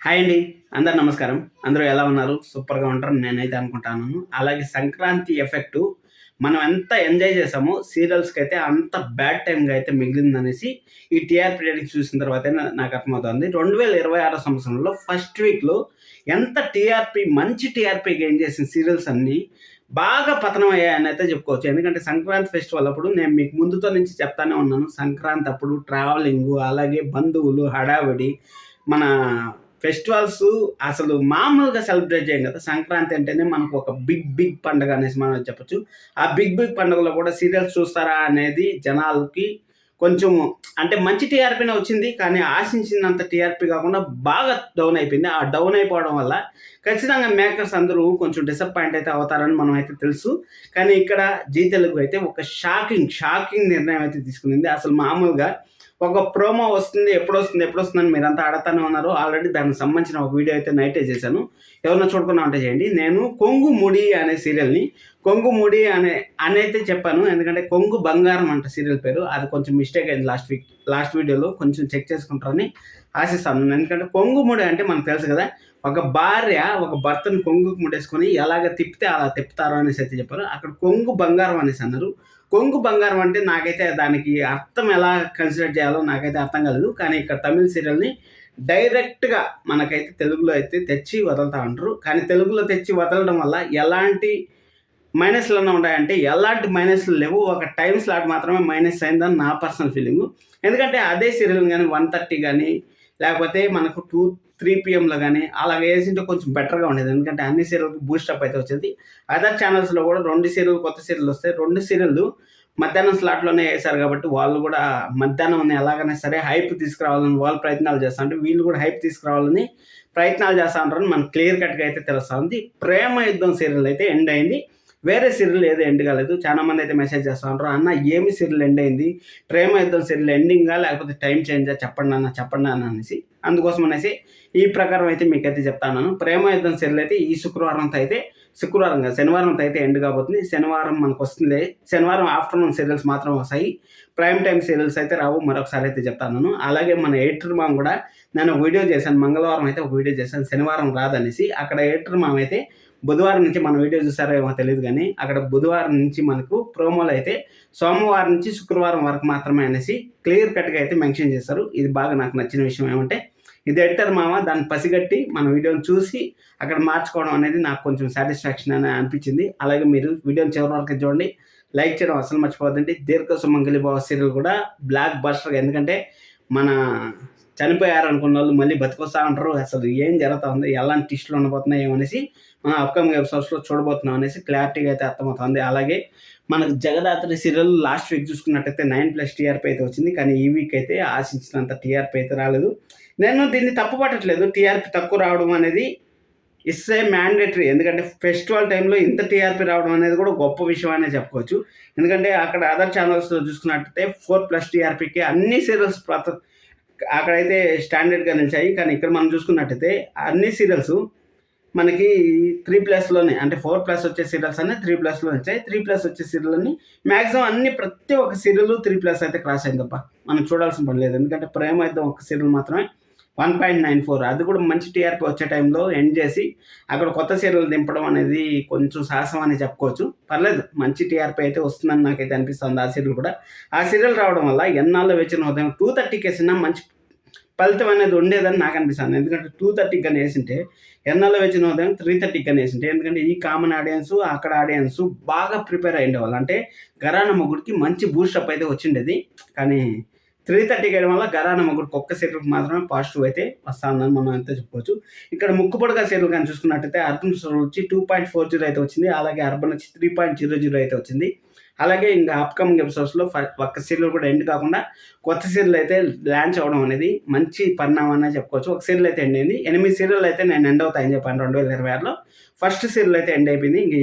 Hi అండి. అందరు నమస్కారం. అందరూ ఎలా ఉన్నారు? సూపర్‌గా ఉంటారని నేనైతే అనుకుంటాను. అలాగే సంక్రాంతి ఎఫెక్టు మనం ఎంత ఎంజాయ్ చేసామో సీరియల్స్‌కైతే అంత బ్యాడ్ టైమ్‌గా అయితే మిగిలిందనేసి ఈ టీఆర్‌పీ రేటింగ్స్ చూసిన తర్వాతే నాకు అర్థమవుతుంది. 2026 సంవత్సరంలో ఫస్ట్ వీక్‌లో ఎంత మంచి టీఆర్‌పీ గెయిన్ చేసిన సీరియల్స్ అన్నీ బాగా పతనం అయ్యాయనైతే చెప్పుకోవచ్చు. ఎందుకంటే సంక్రాంతి ఫెస్టివల్ అప్పుడు నేను మీకు ముందుతో నుంచి చెప్తానే ఉన్నాను. సంక్రాంతి అప్పుడు ట్రావెలింగు, అలాగే బంధువులు, హడావిడి మన ఫెస్టివల్స్ అసలు మామూలుగా సెలబ్రేట్ చేయం కదా! సంక్రాంతి అంటేనే మనకు ఒక బిగ్ పండగ అనేసి మనం చెప్పొచ్చు. ఆ బిగ్ పండుగలో కూడా సీరియల్స్ చూస్తారా అనేది జనాలకి కొంచెం అంటే మంచి టీఆర్‌పీనే వచ్చింది. కానీ ఆశించినంత టీఆర్‌పీ కాకుండా బాగా డౌన్ అయిపోయింది. ఆ డౌన్ అయిపోవడం వల్ల ఖచ్చితంగా మేకర్స్ అందరూ కొంచెం డిసప్పాయింట్ అయితే అవుతారని మనం అయితే తెలుసు. కానీ ఇక్కడ జీ తెలుగు అయితే ఒక షాకింగ్ నిర్ణయం అయితే తీసుకునింది. అసలు మామూలుగా ఒక ప్రోమో వస్తుంది. ఎప్పుడొస్తుందని మీరంతా అడగతానే ఉన్నారు. ఆల్రెడీ దానికి సంబంధించిన ఒక వీడియో అయితే నైటే చేశాను. ఎవరైనా చూడకుండా ఉంటే చేయండి. నేను 'కొంగు ముడి' అనే సీరియల్‌ని 'కొంగు ముడి' అనైతే చెప్పాను. ఎందుకంటే 'కొంగు బంగారం' అంట సీరియల్ పేరు. అది కొంచెం మిస్టేక్ అయింది లాస్ట్ వీడియోలో. కొంచెం చెక్ చేసుకుంటారని ఆశిస్తాను. ఎందుకంటే 'కొంగు ముడి' అంటే మనకు తెలుసు కదా! ఒక భార్య ఒక భర్తను కొంగుకు ముడేసుకొని ఎలాగ తిప్పితే అలా తిప్పుతారు అనేసి అయితే చెప్పారు. అక్కడ 'కొంగు బంగారం' అనేసి అన్నారు. కొంగు బంగారం అంటే నాకైతే దానికి అర్థం ఎలా కన్సిడర్ చేయాలో నాకైతే అర్థం కాలేదు. కానీ ఇక్కడ తమిళ్ సీరియల్‌ని డైరెక్ట్‌గా మనకైతే తెలుగులో అయితే తెచ్చి వదులుతా ఉంటారు. కానీ తెలుగులో తెచ్చి వదలడం వల్ల ఎలాంటి మైనస్‌లన్నా ఉన్నాయంటే ఎలాంటి మైనస్‌లు లేవు. ఒక టైమ్ స్లాట్ మాత్రమే మైనస్ అయిందని నా పర్సనల్ ఫీలింగు. ఎందుకంటే అదే సీరియల్‌ని గాని 1:30 గాని లేకపోతే మనకు 3 పీఎంలో గాని అలాగ యేసింటే కొంచెం బెటర్‌గా ఉండేది. ఎందుకంటే అన్ని సీరియల్‌కి బూస్టప్ అయితే వచ్చేది. అదర్ ఛానల్స్‌లో కూడా 2 సీరియల్ కొత్త సీరియల్ వస్తాయి. 2 సీరియల్‌లు మధ్యాహ్నం స్లాట్‌లోనే యేశారు కాబట్టి వాళ్ళు కూడా మధ్యాహ్నం ఎలాగైనా సరే హైప్ తీసుకురావాలని వాళ్ళు ప్రయత్నాలు చేస్తా ఉంటే వీళ్ళు కూడా హైప్ తీసుకురావాలని ప్రయత్నాలు చేస్తా ఉంటారని మనకు క్లియర్ కట్‌గా అయితే తెలుస్తా ఉంది. 'ప్రేమ యుద్ధం' సీరియల్ అయితే ఎండ్ అయింది. వేరే సీరియల్ ఏది ఎండ్ కాలేదు. చాలా మంది అయితే మెసేజ్ చేస్తా ఉంటారు. అన్న ఏమి సీరియల్ ఎండ్ అయింది? 'ప్రేమ యుద్ధం' సీరియల్ ఎండింగా లేకపోతే టైమ్ చేంజా చెప్పండి అన్న అనేసి. అందుకోసం అనేసి ఈ ప్రకారం అయితే మీకైతే చెప్తాను. 'ప్రేమ యుద్ధం' సీరియల్ అయితే ఈ శుక్రవారం కాదు శనివారంతో అయితే ఎండ్ కాబోతుంది. శనివారం మనకొస్తుంది. శనివారం ఆఫ్టర్‌నూన్ సీరియల్స్ మాత్రం వస్తాయి. ప్రైమ్ టైమ్ సీరియల్స్ అయితే రావు. మరొకసారి అయితే చెప్తాను. అలాగే మన ఎడిటర్ మామ కూడా నేను ఒక వీడియో చేశాను. మంగళవారం అయితే ఒక వీడియో చేశాను. శనివారం రాదనేసి. అక్కడ ఎడిటర్ మామ అయితే బుధవారం నుంచి మన వీడియో చూసారో ఏమో తెలీదు గానీ, అక్కడ బుధవారం నుంచి మనకు ప్రోమోలు అయితే సోమవారం నుంచి శుక్రవారం వరకు మాత్రమే అనేసి క్లియర్ కట్‌గా అయితే మెన్షన్ చేశారు. ఇది బాగా నాకు నచ్చిన విషయం ఏమంటే, ఇది ఎడిటర్ మామ దాన్ని పసిగట్టి మన వీడియోని చూసి అక్కడ మార్చుకోవడం అనేది నాకు కొంచెం సాటిస్ఫాక్షన్ అని అనిపించింది. అలాగే మీరు వీడియోని చివరి వరకు చూడండి. లైక్ చేయడం అస్సలు మర్చిపోవద్దండి. 'దీర్ఘ సుమంగళి భవ' సీరియల్ కూడా బ్లాక్ బస్టర్. ఎందుకంటే మన చనిపోయారనుకున్నోళ్ళు మళ్ళీ బతికొస్తా ఉంటారు. అసలు ఏం జరుగుతా ఉంది? ఎలాంటి ట్విస్టులు ఉండబోతున్నాయి ఏమనేసి మనం అప్‌కమింగ్ ఎపిసోడ్స్‌లో చూడబోతున్నాం అనేసి క్లారిటీగా అయితే అర్థమవుతుంది. అలాగే మనకు 'జగదాత్రి' సీరియల్ లాస్ట్ వీక్ చూసుకున్నట్టయితే 9+ టీఆర్‌పీ అయితే వచ్చింది. కానీ ఈ వీక్ అయితే ఆశించినంత టీఆర్‌పీ అయితే రాలేదు. నేను దీన్ని తప్పు పట్టట్లేదు. టీఆర్‌పీ తక్కువ రావడం అనేది ఇట్స్ ఏ మ్యాండేటరీ. ఎందుకంటే ఫెస్టివల్ టైంలో ఇంత టీఆర్‌పీ రావడం అనేది కూడా గొప్ప విషయం అనే చెప్పుకోవచ్చు. ఎందుకంటే అక్కడ అదర్ ఛానల్స్‌లో చూసుకున్నట్టయితే 4+ టీఆర్‌పీకి అన్ని సీరియల్స్ అక్కడైతే స్టాండర్డ్‌గా నిలిచాయి. కానీ ఇక్కడ మనం చూసుకున్నట్టయితే అన్ని సీరియల్స్ మనకి 3+లోనే అంటే 4+ వచ్చే సీరియల్స్ అన్నీ 3+లో వచ్చాయి. 3+ వచ్చే సీరియల్‌లన్నీ మాక్సిమం ప్రతి ఒక్క సీరియల్ 3+ అయితే క్రాస్ అయిందబ్బా! మనం చూడాల్సిన పని లేదు. ఎందుకంటే 'ప్రేమ యుద్ధం' ఒక సీరియల్ మాత్రమే 1.94 అది కూడా మంచి టీఆర్‌పీ వచ్చే టైంలో ఎండ్ చేసి అక్కడ కొత్త సీరియల్ దింపడం అనేది కొంచెం సాహసం అని చెప్పుకోవచ్చు. పర్లేదు మంచి టీఆర్‌పీ అయితే వస్తుందని నాకైతే అనిపిస్తుంది ఆ సీరియల్ కూడా. ఆ సీరియల్ రావడం వల్ల ఎన్నాళ్ళో వేచిన ఉదయం 2:30కి మంచి ఫలితం అనేది ఉండేదని నాకు అనిపిస్తుంది. ఎందుకంటే 2:30కి గాని యేసింటే ఎన్నాళ్ళో వేచిన ఉదయం 3:30కి గాని యేసింటే ఎందుకంటే ఈ కామన్ ఆడియన్స్ అక్కడ ఆడియన్స్ బాగా ప్రిపేర్ అయ్యుండేవాళ్ళు. అంటే 'ఘరానా మొగుడుకి' మంచి బూస్టప్ అయితే వచ్చిండేది. కానీ 3:30కి వేయడం వల్ల 'ఘరానా మొగుడుకి' ఒక్క సీరియల్‌కి మాత్రమే పాజిటివ్ అయితే వస్తా ఉందని మనం అయితే చెప్పుకోవచ్చు. ఇక్కడ 'ముక్కుపుడక' సీరియల్ గాని చూసుకున్నట్టయితే 'అర్బన్ సోల్' వచ్చి 2.40 అయితే వచ్చింది. అలాగే 'అర్బన్' వచ్చి 3.00 అయితే వచ్చింది. అలాగే ఇంకా అప్‌కమింగ్ ఎపిసోడ్స్‌లో ఒక్క సీరియల్ కూడా ఎండ్ కాకుండా కొత్త సీరియల్ అయితే లాంచ్ అవ్వడం అనేది మంచి పరిణామం అనే చెప్పుకోవచ్చు. ఒక సీరియల్ అయితే ఎండ్ అయింది. 8 సీరియల్ అయితే నేను ఎండ్ అవుతాయని చెప్పాను 2026లో. ఫస్ట్ సీరియల్ అయితే ఎండ్ అయిపోయింది. ఇంక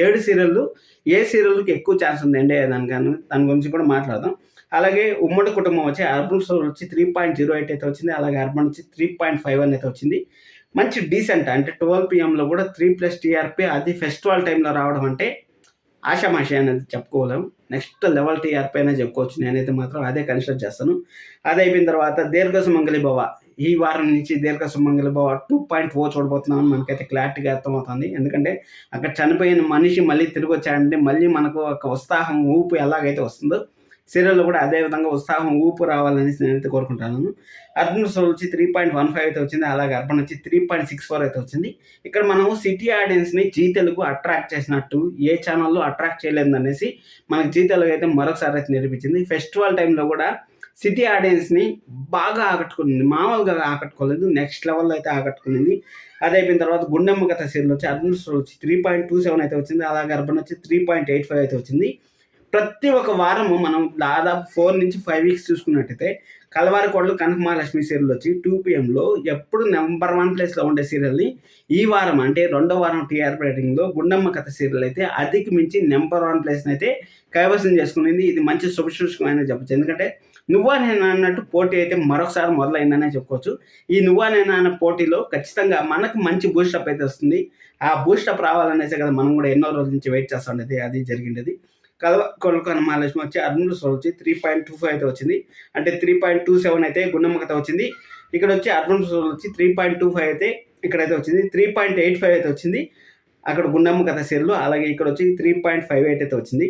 7 సీరియల్‌లు ఏ సీరియల్‌కి ఎక్కువ ఛాన్స్ ఉంది ఎండ్ అయ్యేదానికి దాని గురించి కూడా మాట్లాడదాం. అలాగే ఉమ్మడి కుటుంబం వచ్చి 'అర్బన్ సోల్' వచ్చి 3.08 అయితే వచ్చింది. అలాగే 'అర్బన్' వచ్చి 3.51 అయితే వచ్చింది. మంచి డీసెంట్ అంటే 12 పీఎంలో కూడా 3+ టీఆర్‌పీ అది ఫెస్టివల్ టైంలో రావడం అంటే ఆషామాషి అనేది చెప్పుకోలేం. నెక్స్ట్ లెవెల్ టీఆర్‌పీ అనే చెప్పుకోవచ్చు. నేనైతే మాత్రం అదే కన్సిడర్ చేస్తాను. అది అయిపోయిన తర్వాత 'దీర్ఘ సుమంగళి భవ' ఈ వారం నుంచి దీర్ఘ సుమంగళి భవ 2.0 చూడబోతున్నామని మనకైతే క్లారిటీగా అర్థమవుతుంది. ఎందుకంటే అక్కడ చనిపోయిన మనిషి మళ్ళీ తిరిగి వచ్చాడంటే మళ్ళీ మనకు ఒక ఉత్సాహం, ఊపు ఎలాగైతే వస్తుందో సీరియల్‌లో కూడా అదే విధంగా ఉత్సాహం, ఊపు రావాలనేసి నేనైతే కోరుకుంటున్నాను. 'అర్జున్ రెస్టారెంట్' వచ్చి 3.15 అయితే వచ్చింది. అలాగే 'అర్బన్' వచ్చి 3.64 అయితే వచ్చింది. ఇక్కడ మనం సిటీ ఆడియన్స్‌ని జీ తెలుగు అట్రాక్ట్ చేసినట్టు ఏ ఛానల్‌లో అట్రాక్ట్ చేయలేదనేసి మనకు జీ తెలుగు అయితే మరొకసారి అయితే నిరూపించింది. ఫెస్టివల్ టైంలో కూడా సిటీ ఆడియన్స్‌ని బాగా ఆకట్టుకునింది. మామూలుగా ఆకట్టుకోలేదు. నెక్స్ట్ లెవెల్‌లో అయితే ఆకట్టుకునింది. అది అయిపోయిన తర్వాత 'గుండమ్మ కథ' సీరియల్ వచ్చి 'అర్జున్ రెస్టారెంట్' వచ్చి 3.27 అయితే వచ్చింది. అలాగే 'అర్బన్' వచ్చి 3.85 అయితే వచ్చింది. ప్రతి ఒక్క వారము మనం దాదాపు 4-5 వీక్స్ చూసుకున్నట్టయితే 'కలవారికోడలు కనకమహాలక్ష్మి' సీరియల్ వచ్చి 2 PMలో ఎప్పుడు నెంబర్ 1 ప్లేస్‌లో ఉండే సీరియల్‌ని ఈ వారం అంటే రెండో వారం టీఆర్పీ రేటింగ్‌లో 'గుండమ్మ కథ' సీరియల్ అయితే అధిగమించి నెంబర్ 1 ప్లేస్‌ని అయితే కైవసం చేసుకునింది. ఇది మంచి శుభసూచకమనే చెప్పొచ్చు. ఎందుకంటే 'నువ్వా నేనా' అన్నట్టు పోటీ అయితే మరొకసారి మొదలైందనే చెప్పుకోవచ్చు. ఈ 'నువ్వా నేనా' అన్న పోటీలో ఖచ్చితంగా మనకు మంచి బూస్టప్ అయితే వస్తుంది. ఆ బూస్టప్ రావాలనేసే కదా మనం కూడా ఎన్నో రోజుల నుంచి వెయిట్ చేస్తా ఉండేది. అది జరిగిండేది. 'కలవారికోడలు కనకమహాలక్ష్మి' వచ్చి 'అర్జున్ రెస్టారెంట్' వచ్చి 3.25 అయితే వచ్చింది. అంటే 3.27 అయితే 'గుండమ్మ కథ' వచ్చింది. ఇక్కడ వచ్చి 'అర్జున్ రెస్టారెంట్' వచ్చి 3.25 అయితే ఇక్కడైతే వచ్చింది. 3.85 అయితే వచ్చింది అక్కడ 'గుండమ్మ కథ' సీరియల్. అలాగే ఇక్కడ వచ్చి 3.58 అయితే వచ్చింది.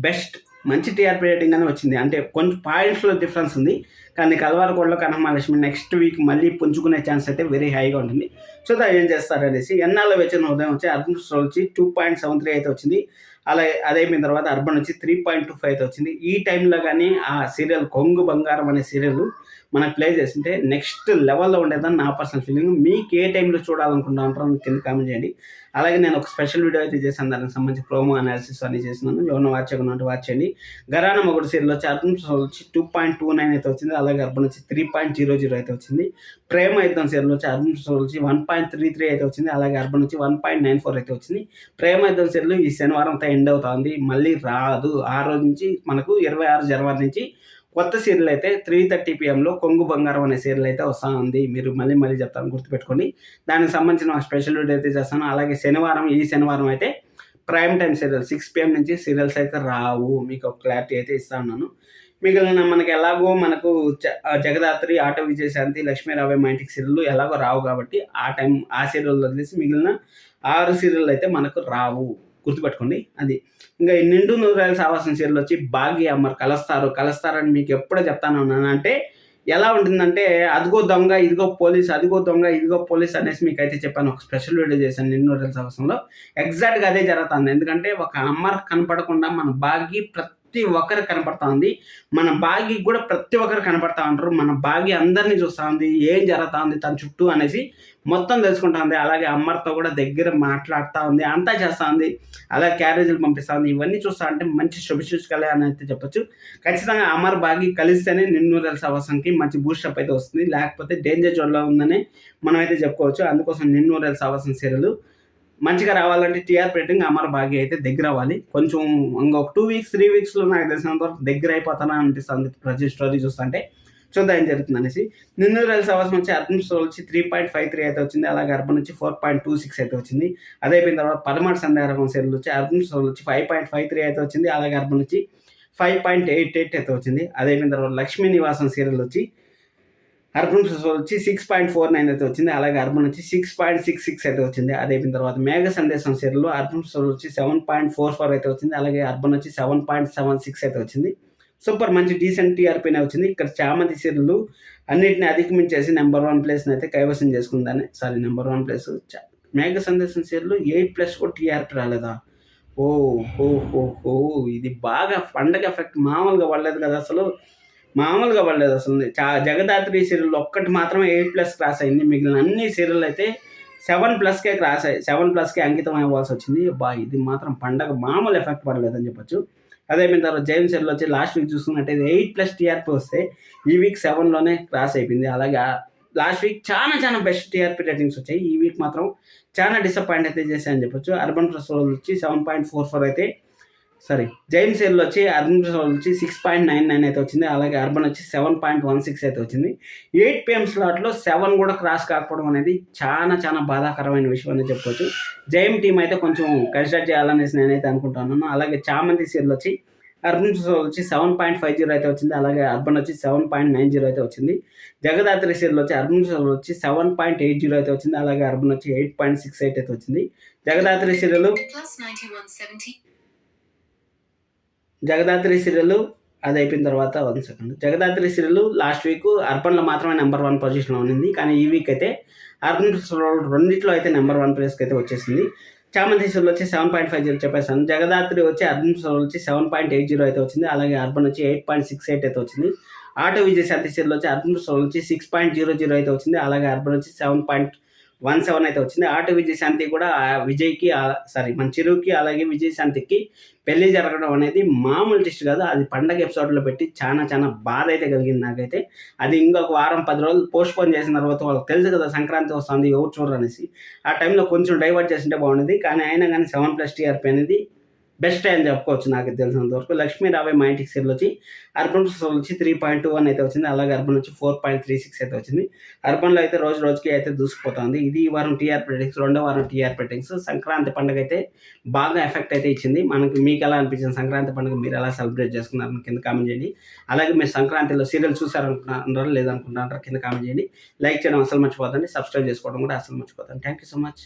బెస్ట్ మంచి టీఆర్పీ రేటింగ్ అని వచ్చింది. అంటే కొంచెం పాయింట్స్‌లో డిఫరెన్స్ ఉంది. కానీ 'కలవారికోడలు కనకమహాలక్ష్మి' నెక్స్ట్ వీక్ మళ్ళీ పుంజుకునే ఛాన్స్ అయితే వెరీ హైగా ఉంటుంది. చూద్దాం ఏం చేస్తారనేసి. 'ఎన్నాళ్ళ వేచిన ఉదయం' వచ్చి 'అర్జున్ రెస్టారెంట్' వచ్చి 2.73 అయితే వచ్చింది. అలాగే అదయిపోయిన తర్వాత 'అర్బన్' వచ్చి 3.25 అయితే వచ్చింది. ఈ టైంలో కానీ ఆ సీరియల్ 'కొంగు బంగారం' అనే సీరియల్ మనకు ప్లే చేసింటే నెక్స్ట్ లెవెల్‌లో ఉండేదని నా పర్సనల్ ఫీలింగ్. మీకు ఏ టైంలో చూడాలనుకుంటారో కింద కామెంట్ చేయండి. అలాగే నేను ఒక స్పెషల్ వీడియో అయితే చేశాను. దానికి సంబంధించి ప్రోమో అనాలిసిస్ అన్నీ చేసినాను. ఎవరైనా వాచ్ చేయకుండా వాచ్ చేయండి. 'ఘరానా మొగుడు' సీరియల్ వచ్చి 'అర్జున్ రెస్టారెంట్' వచ్చి 2.29 అయితే వచ్చింది. అలాగే 'అర్బన్' వచ్చి 3.00 అయితే వచ్చింది. 'ప్రేమ యుద్ధం' సీరియల్ వచ్చి 'అర్జున్ రెస్టారెంట్' వచ్చి 1.33 అయితే వచ్చింది. అలాగే 'అర్బన్' వచ్చి 1.94 అయితే వచ్చింది. 'ప్రేమ యుద్ధం' సీరియల్ ఈ శనివారంతో ఎండ్ అవుతుంది. మళ్ళీ రాదు. ఆ రోజు నుంచి మనకు 26 జనవరి నుంచి కొత్త సీరియల్ అయితే 3:30 PMలో 'కొంగు బంగారం' అనే సీరియల్ అయితే వస్తా ఉంది. మీరు మళ్ళీ చెప్తాను, గుర్తుపెట్టుకోండి. దానికి సంబంధించిన ఒక స్పెషల్ వీడియో అయితే చేస్తాను. అలాగే ఈ శనివారం అయితే ప్రైమ్ టైమ్ సీరియల్ 6 PM నుంచి సీరియల్స్ అయితే రావు. మీకు ఒక క్లారిటీ అయితే ఇస్తా ఉన్నాను. మిగిలిన మనకి ఎలాగో మనకు 'జగదాత్రి', 'ఆటో విజయశాంతి', 'లక్ష్మీ రావే మా ఇంటికి' సీరియల్లు ఎలాగో రావు కాబట్టి ఆ సీరియల్ వదిలేసి మిగిలిన 6 సీరియల్ అయితే మనకు రావు. గుర్తుపెట్టుకోండి అది. ఇంకా ఈ 'నిండు నూరేళ్ల సావాసం' సీరియల్ వచ్చి 'భాగ్య' మరి కలుస్తారని మీకు ఎప్పుడో చెప్తానే ఉన్నాను. అంటే ఎలా ఉంటుందంటే అదిగో దొంగ, ఇదిగో పోలీస్, అదిగో దొంగ, ఇదిగో పోలీస్ అనేసి మీకైతే చెప్పాను. ఒక స్పెషల్ వీడియో చేశాను 'నిండు నూరేళ్ల సావాసంలో'. ఎగ్జాక్ట్‌గా అదే జరుగుతుంది. ఎందుకంటే ఒక అమర్ కనపడకుండా మన భాగ్య ప్రతి ఒక్కరికి కనపడతా ఉంది. మన భాగ్యకి కూడా ప్రతి ఒక్కరు కనపడతా ఉంటారు. మన భాగ్య అందరినీ చూస్తూ ఉంది. ఏం జరుగుతా ఉంది తన చుట్టూ అనేసి మొత్తం తెలుసుకుంటా ఉంది. అలాగే అమ్మర్తో కూడా దగ్గర మాట్లాడుతూ ఉంది. అంతా చేస్తూ ఉంది. అలాగే క్యారేజీలు పంపిస్తూ ఉంది. ఇవన్నీ చూస్తా అంటే మంచి శుభసూచకాలే అని అయితే చెప్పొచ్చు. ఖచ్చితంగా అమర్ భాగ్య కలిస్తేనే 'నిండు నూరేళ్ల సావాసం'కి మంచి బూస్టప్ అయితే వస్తుంది. లేకపోతే డేంజర్ జోన్లో ఉందని మనం అయితే చెప్పుకోవచ్చు. అందుకోసం 'నిండు నూరేళ్ల సావాసం' సీరియల్ మంచిగా రావాలంటే టీఆర్పీ రేటింగ్ అమర్ భాగ్య అయితే దగ్గర అవ్వాలి. కొంచెం ఇంకొక 2 వీక్స్ 3 వీక్స్‌లో నాకు తెలిసినంత వరకు దగ్గర అయిపోతానా అనిపిస్తుంది ప్రతి స్టోరీ చూస్తుంటే. చూద్దాం ఏం జరుగుతుందనేసి. 'నిండు నూరేళ్ల సావాసం' వచ్చి 'అర్జున్ రెస్టారెంట్' వచ్చి 3.53 అయితే వచ్చింది. అలాగే 'అర్బన్' వచ్చి 4.26 అయితే వచ్చింది. అదే అయిపోయిన తర్వాత 'పరమాటి సంధ్యారాగం' సీరియల్ వచ్చి 'అర్జున్ రెస్టారెంట్' వచ్చి 5.53 అయితే వచ్చింది. అలాగే 'అర్బన్' వచ్చి 5.88 అయితే వచ్చింది. అదే అయిపోయిన తర్వాత 'లక్ష్మీ నివాసం' సీరియల్ వచ్చి 'అర్బన్' వచ్చి 6.49 అయితే వచ్చింది. అలాగే 'అర్బన్' వచ్చి 6.66 అయితే వచ్చింది. అదే అయిపోయిన తర్వాత 'మేఘ సందేశం' సీరియల్‌లో 'అర్బన్' వచ్చి 7.44 అయితే వచ్చింది. అలాగే 'అర్బన్' వచ్చి 7.76 అయితే వచ్చింది. సూపర్ మంచి డీసెంట్ టీఆర్పీనే వచ్చింది. ఇక్కడ 'చామంతి' సీరియల్ అన్నిటిని అధిగమించేసి నెంబర్ 1 ప్లేస్‌ని అయితే కైవసం చేసుకుందని నెంబర్ 1 ప్లేస్ 'మేఘ సందేశం' సీరియల్ 8+ కూడా టీఆర్పీ రాలేదా? ఓహ్! ఇది బాగా పండగ ఎఫెక్ట్ మామూలుగా పడలేదు కదా అసలు. మామూలుగా పడలేదు అసలు. 'జగదాత్రి' సీరియల్ ఒక్కటి మాత్రమే 8+ క్రాస్ అయింది. మిగిలిన అన్ని సీరియల్ అయితే 7+కే క్రాస్ అయ్యాయి. 7+కే అంకితం అవ్వాల్సి వచ్చింది. ఇది మాత్రం పండగ మామూలు ఎఫెక్ట్ పడలేదని చెప్పొచ్చు. అదే అయిపోయిన తర్వాత 'జయం' సీరియల్ వచ్చి లాస్ట్ వీక్ చూసుకున్నట్టయితే 8+ టీఆర్పీ వస్తే ఈ వీక్ 7లోనే క్రాస్ అయిపోయింది. అలాగే లాస్ట్ వీక్ చాలా బెస్ట్ టీఆర్పీ రేటింగ్స్ వచ్చాయి. ఈ వీక్ మాత్రం చాలా డిసప్పాయింట్ అయితే చేశాయని చెప్పొచ్చు. 'అర్బన్' రెస్టారెంట్ వచ్చి 7.44 అయితే జైన్ సీరియల్ వచ్చి 'అర్బన్' వచ్చి 6.99 అయితే వచ్చింది. అలాగే 'అర్బన్' వచ్చి 7.16 అయితే వచ్చింది. 8 PM స్లాట్‌లో 7 కూడా క్రాస్ కాకపోవడం అనేది చాలా బాధాకరమైన విషయం అని చెప్పుకోవచ్చు. జైమ్ టీమ్ అయితే కొంచెం కన్సిడర్ చేయాలనేసి నేనైతే అనుకుంటున్నాను. అలాగే 'చామంతి' సీరియల్ వచ్చి అర్బన్ వచ్చి 7.50 అయితే వచ్చింది. అలాగే అర్బన్ వచ్చి 7.90 అయితే వచ్చింది. జగదాత్రి సీరియల్ వచ్చి అర్బన్ వచ్చి 7.80 అయితే వచ్చింది. అలాగే అర్బన్ వచ్చి 8.68 అయితే వచ్చింది. జగదాత్రి సీరియల్ అది అయిపోయిన తర్వాత 1 second. Jagadhatri serial last week అర్బన్‌లో మాత్రమే నెంబర్ 1 పొజిషన్‌లో ఉన్నింది. కానీ ఈ వీక్ అయితే అర్బన్ రెండిట్లో అయితే నెంబర్ 1 ప్లేస్‌కి అయితే వచ్చేసింది. చామంతి సీరియల్ వచ్చి 7.50 చెప్పేసాను. జగదాత్రి వచ్చి అర్బన్ వచ్చి 7.80 అయితే వచ్చింది. అలాగే అర్బన్ వచ్చి 8.68 అయితే వచ్చింది. ఆటో విజయశాంతి సీరియల్ వచ్చి అర్బన్ వచ్చి 6.00 అయితే వచ్చింది. అలాగే అర్బన్ వచ్చి 7.17 అయితే వచ్చింది. ఆటో విజయశాంతి కూడా విజయ్‌కి మన చిరుకి అలాగే విజయశాంతికి పెళ్లి జరగడం అనేది మామూలు ట్విస్ట్ కాదు. అది పండగ ఎపిసోడ్‌లో పెట్టి చాలా బాధ అయితే కలిగింది నాకైతే. అది ఇంకొక వారం 10 రోజులు పోస్ట్‌పోన్ చేసిన తర్వాత వాళ్ళకి తెలుసు కదా సంక్రాంతి వస్తుంది ఎవరు చూడరనేసి. ఆ టైంలో కొంచెం డైవర్ట్ చేసుంటే బాగుండేది. కానీ అయినా కానీ 7+ టీఆర్పీ అనేది బెస్ట్ అని చెప్పుకోవచ్చు నాకు తెలిసినంత వరకు. లక్ష్మీ రావే మా ఇంటికి సీరియల్ వచ్చి అర్బన్ వచ్చి 3.21 అయితే వచ్చింది. అలాగే అర్బన్ వచ్చి 4.36 అయితే వచ్చింది. అర్బన్‌లో అయితే రోజు రోజుకి అయితే దూసుకుపోతుంది. ఇది ఈ వారం టీఆర్పీ రేటింగ్స్, రెండో వారం టీఆర్పీ రేటింగ్స్. సంక్రాంతి పండుగ అయితే బాగా ఎఫెక్ట్ అయితే ఇచ్చింది. మీకు ఎలా అనిపించింది సంక్రాంతి పండుగ? మీరు ఎలా సెలబ్రేట్ చేసుకున్నారని కింద కామెంట్ చేయండి. అలాగే మీరు సంక్రాంతిలో సీరియల్ చూసారనుకుంటున్నారా లేదనుకుంటున్నారా కింద కామెంట్ చేయండి. లైక్ చేయడం అసలు మర్చిపోద్దండి. సబ్స్క్రైబ్ చేసుకోవడం కూడా అసలు మర్చిపోద్దండి. Thank you so much.